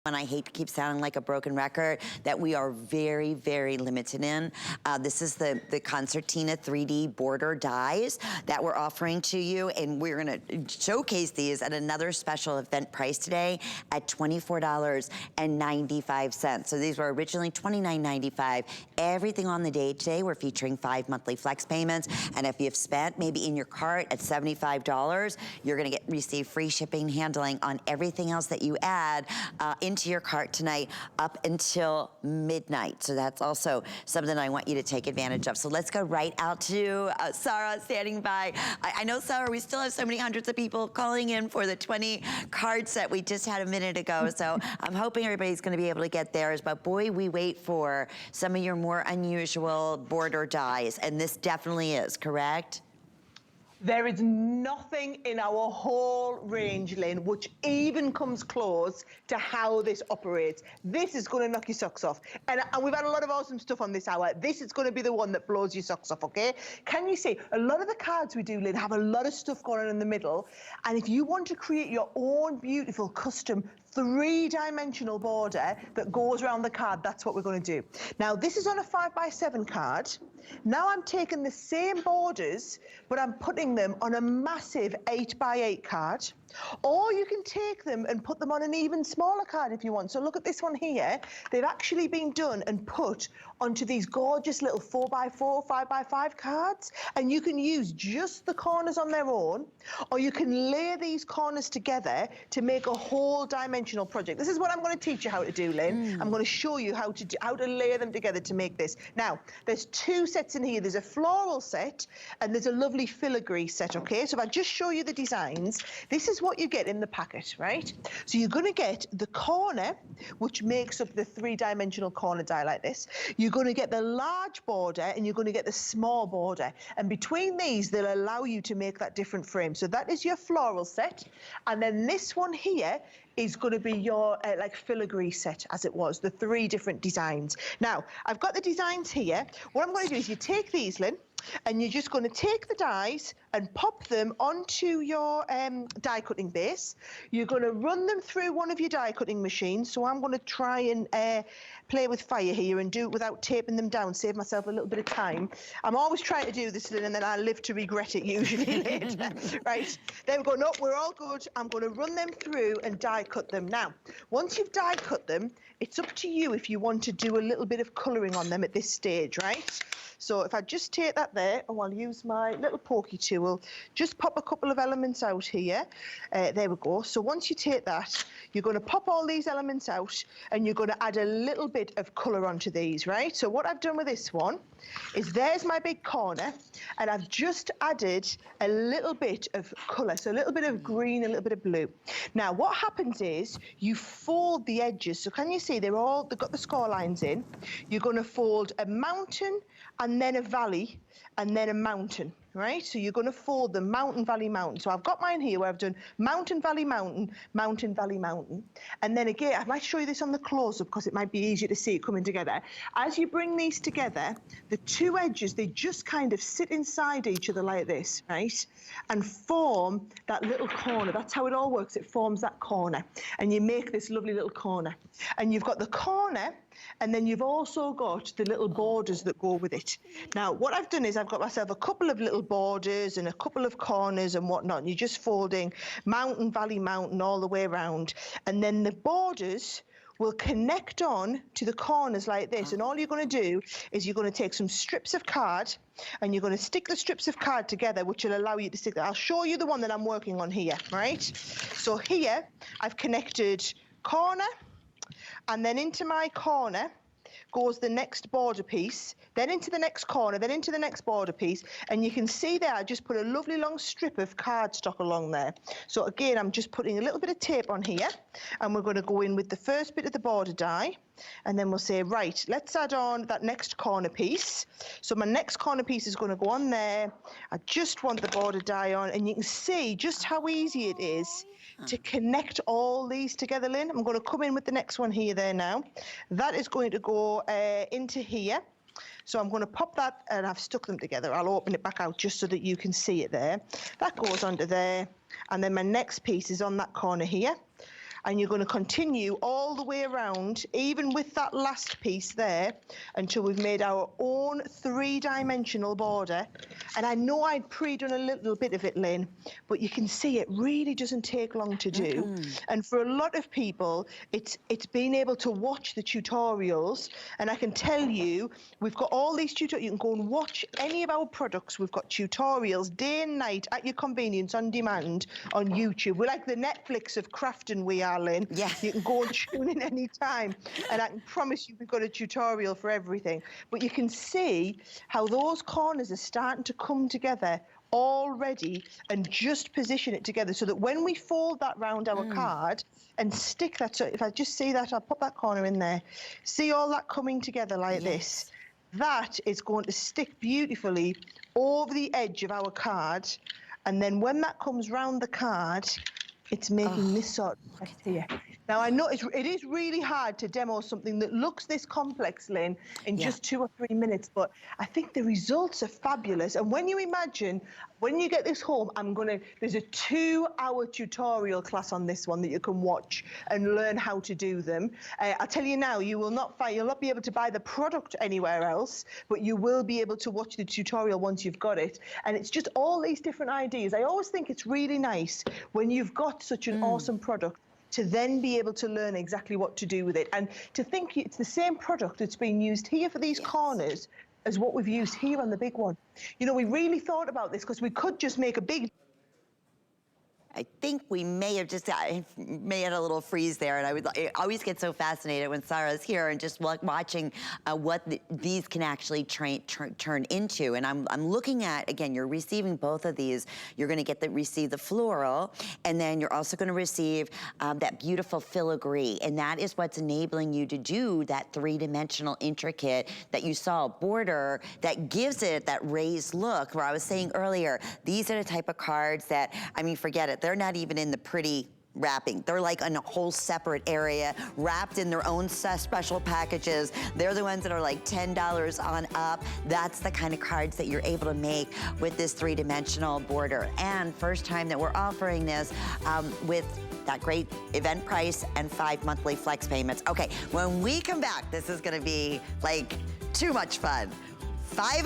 And I hate to keep sounding like a broken record, that we are very, very limited in. This is the Concertina 3D border dies that we're offering to you, and we're gonna showcase these at another special event price today at $24.95. So these were originally $29.95. Everything on the day today, we're featuring 5 monthly flex payments, and if you've spent maybe in your cart at $75, you're gonna receive free shipping and handling on everything else that you add into your cart tonight up until midnight. So that's also something I want you to take advantage of. So let's go right out to Sarah standing by. I know, Sarah, we still have so many hundreds of people calling in for the 20 card set we just had a minute ago. So I'm hoping everybody's gonna be able to get theirs, but boy, we wait for some of your more unusual border dies, and this definitely is, correct? There is nothing in our whole range, Lynn, which even comes close to how this operates. This is going to knock your socks off. And we've had a lot of awesome stuff on this hour. This is going to be the one that blows your socks off, okay? Can you see? A lot of the cards we do, Lynn, have a lot of stuff going on in the middle. And if you want to create your own beautiful custom 3-dimensional border that goes around the card, that's what we're going to do. Now, this is on a 5x7 card. Now I'm taking the same borders, but I'm putting them on a massive 8x8 card. Or you can take them and put them on an even smaller card if you want. So look at this one here. They've actually been done and put onto these gorgeous little 4x4, 5x5 cards. And you can use just the corners on their own, or you can layer these corners together to make a whole dimensional project. This is what I'm going to teach you how to do, Lynn. I'm going to show you how to layer them together to make this. Now, there's 2 sets in here. There's a floral set and there's a lovely filigree set, okay? So if I just show you the designs, this is what you get in the packet, right? So you're going to get the corner, which makes up the 3-dimensional corner die like this. You're going to get the large border and you're going to get the small border. And between these, they'll allow you to make that different frame. So that is your floral set. And then this one here is going to be your like filigree set, as it was, the 3 different designs. Now, I've got the designs here. What I'm going to do is you take these, Lynn, and you're just going to take the dies and pop them onto your die cutting base. You're going to run them through one of your die cutting machines. So I'm going to try and play with fire here and do it without taping them down, save myself a little bit of time. I'm always trying to do this, Lynn, and then I live to regret it usually later. Right, there we go. No, we're all good. I'm going to run them through and die cut them. Now, once you've die cut them, it's up to you if you want to do a little bit of colouring on them at this stage, right? So if I just take that there, oh, I'll use my little pokey tool, just pop a couple of elements out here. There we go. So once you take that, you're going to pop all these elements out and you're going to add a little bit of colour onto these, right? So what I've done with this one is there's my big corner, and I've just added a little bit of colour, so a little bit of green, a little bit of blue. Now, what happens is you fold the edges. So can you see they've got the score lines in? You're going to fold a mountain and then a valley and then a mountain, right? So you're going to fold the mountain, valley, mountain. So I've got mine here where I've done mountain, valley, mountain, mountain, valley, mountain. And then again, I might show you this on the close-up because it might be easier to see it coming together. As you bring these together, the 2 edges, they just kind of sit inside each other like this, right? And form that little corner. That's how it all works. It forms that corner. And you make this lovely little corner. And you've got the corner, and then you've also got the little borders that go with it. Now, what I've done is I've got myself a couple of little borders and a couple of corners and whatnot. And you're just folding mountain, valley, mountain all the way around. And then the borders will connect on to the corners like this. And all you're going to do is you're going to take some strips of card and you're going to stick the strips of card together, which will allow you to stick that. I'll show you the one that I'm working on here, right? So here I've connected corner, and then into my corner goes the next border piece, then into the next corner, then into the next border piece. And you can see there, I just put a lovely long strip of cardstock along there. So again, I'm just putting a little bit of tape on here, and we're going to go in with the first bit of the border die. And then we'll say, right, let's add on that next corner piece. So my next corner piece is going to go on there. I just want the border die on, and you can see just how easy it is to connect all these together, Lynn. I'm going to come in with the next one here there now. That is going to go into here. So I'm going to pop that, and I've stuck them together. I'll open it back out just so that you can see it there. That goes onto there. And then my next piece is on that corner here. and you're going to continue all the way around, even with that last piece there, until we've made our own 3-dimensional border. And I know I'd pre-done a little bit of it, Lynn, but you can see it really doesn't take long to do. And for a lot of people, it's being able to watch the tutorials. And I can tell you, we've got all these tutorials. You can go and watch any of our products. We've got tutorials day and night at your convenience on demand on YouTube. We're like the Netflix of crafting, we are, Lynn. Yeah. You can go and tune in any time. And I can promise you we've got a tutorial for everything. But you can see how those corners are starting to come together already, and just position it together so that when we fold that round our card and stick that, so if I just see that, I'll put that corner in there. See all that coming together like this? That is going to stick beautifully over the edge of our card. And then when that comes round the card, it's making this sort of effect here. Now, I know it is really hard to demo something that looks this complex, Lynn, in just 2 or 3 minutes, but I think the results are fabulous. And when you imagine, when you get this home, there's a 2-hour tutorial class on this one that you can watch and learn how to do them. I'll tell you now, you'll not be able to buy the product anywhere else, but you will be able to watch the tutorial once you've got it. And it's just all these different ideas. I always think it's really nice when you've got such an awesome product to then be able to learn exactly what to do with it. And to think it's the same product that's being used here for these corners as what we've used here on the big one. You know, we really thought about this because we could just make a big... I think we may have just may had a little freeze there, and I always get so fascinated when Sarah's here and just watching what these can actually turn into. And I'm looking at, again, you're receiving both of these. You're going to receive the floral, and then you're also going to receive that beautiful filigree, and that is what's enabling you to do that 3-dimensional intricate that you saw border that gives it that raised look. Where I was saying earlier, these are the type of cards that, I mean, forget it. They're not even in the pretty wrapping. They're like in a whole separate area, wrapped in their own special packages. They're the ones that are like $10 on up. That's the kind of cards that you're able to make with this 3-dimensional border. And first time that we're offering this with that great event price and 5 monthly flex payments. Okay, when we come back, this is gonna be like too much fun. 5